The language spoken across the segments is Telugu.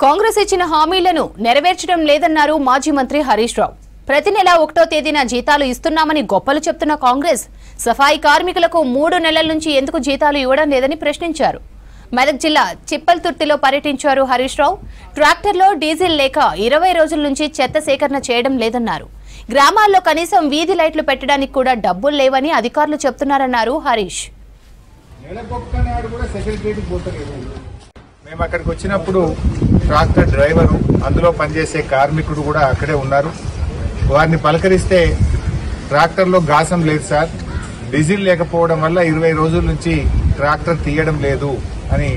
కాంగ్రెస్ ఇచ్చిన హామీలను నెరవేర్చడం లేదన్నారు మాజీ మంత్రి హరీష్ రావు. ప్రతి నెల 1వ తేదీన జీతాలు ఇస్తున్నామని గొప్పలు చెప్తున్న కాంగ్రెస్ సఫాయి కార్మికులకు 3 నెలల నుంచి ఎందుకు జీతాలు ఇవ్వడం లేదని ప్రశ్నించారు. మెదక్ జిల్లా చిప్పల్తుర్తిలో పర్యటించారు హరీష్ రావు. ట్రాక్టర్లో డీజిల్ లేక 20 రోజుల నుంచి చెత్త సేకరణ చేయడం లేదన్నారు. గ్రామాల్లో కనీసం వీధి లైట్లు పెట్టడానికి కూడా డబ్బులు లేవని అధికారులు చెప్తున్నారన్నారు హరీష్. మేము అక్కడికి వచ్చినప్పుడు ట్రాక్టర్ డ్రైవరు అందులో పనిచేసే కార్మికుడు కూడా అక్కడే ఉన్నారు. వారిని పలకరిస్తే ట్రాక్టర్లో గాసం లేదు సార్, డీజిల్ లేకపోవడం వల్ల 20 రోజుల నుంచి ట్రాక్టర్ తీయడం లేదు అని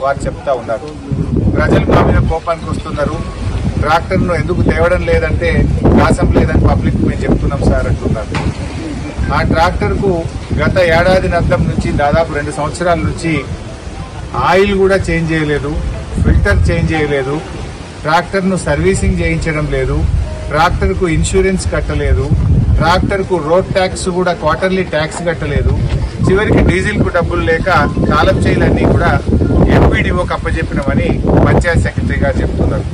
వారు చెప్తా ఉన్నారు. ప్రజలు మా మీద కోపానికి వస్తున్నారు. ట్రాక్టర్ను ఎందుకు తేవడం లేదంటే గాసం లేదని పబ్లిక్ మేము చెప్తున్నాం సార్ అంటున్నారు. ఆ ట్రాక్టర్కు గత ఏడాది నద్దం నుంచి దాదాపు 2 సంవత్సరాల నుంచి ఆయిల్ కూడా చేంజ్ చేయలేదు, ఫిల్టర్ చేంజ్ చేయలేదు, ట్రాక్టర్ను సర్వీసింగ్ చేయించడం లేదు, ట్రాక్టర్కు ఇన్సూరెన్స్ కట్టలేదు, ట్రాక్టర్కు రోడ్ ట్యాక్స్ కూడా క్వార్టర్లీ ట్యాక్స్ కట్టలేదు. చివరికి డీజిల్కు డబ్బులు లేక తాళం చేయలన్నీ కూడా ఎంపీడీఓకి అప్పచెప్పినామని పంచాయత్ సెక్రటరీ గారు చెప్తున్నారు.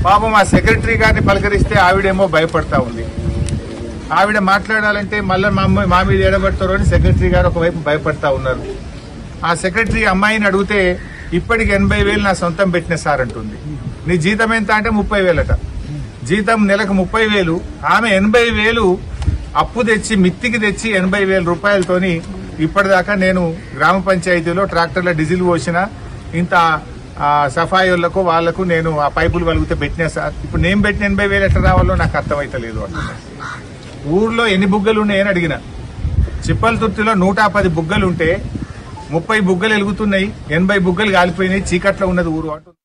పాపం ఆ సెక్రటరీ గారిని పలకరిస్తే ఆవిడేమో భయపడతా ఉంది. ఆవిడ మాట్లాడాలంటే మళ్ళీ మా మీద ఏడబడతారు అని సెక్రటరీ గారు ఒకవైపు భయపడతా ఉన్నారు. ఆ సెక్రటరీ అమ్మాయిని అడిగితే ఇప్పటికి 80,000 నా సొంతం పెట్టిన సార్ అంటుంది. నీ జీతం ఎంత అంటే 30,000 అట. జీతం నెలకు 30,000, ఆమె 80,000 అప్పు తెచ్చి మిత్తికి తెచ్చి 80,000 రూపాయలతోని ఇప్పటిదాకా నేను గ్రామ పంచాయతీలో ట్రాక్టర్ల డీజిల్ పోసిన ఇంత సఫాయిలకు వాళ్లకు నేను ఆ పైపులు వలిగితే పెట్టినా సార్. ఇప్పుడు నేను పెట్టిన 80,000 ఎట్లా రావాలో నాకు అర్థమైతలేదు అంటున్నా. ఊర్లో ఎన్ని బుగ్గలు ఉన్నాయని అడిగిన. చిప్పల్తుర్తిలో 110 బుగ్గలుంటే 30 బుగ్గలు వెలుగుతున్నాయి, 80 బుగ్గలు కాలిపోయినాయి, చీకట్లో ఉన్నది ఊరు అంటుంది.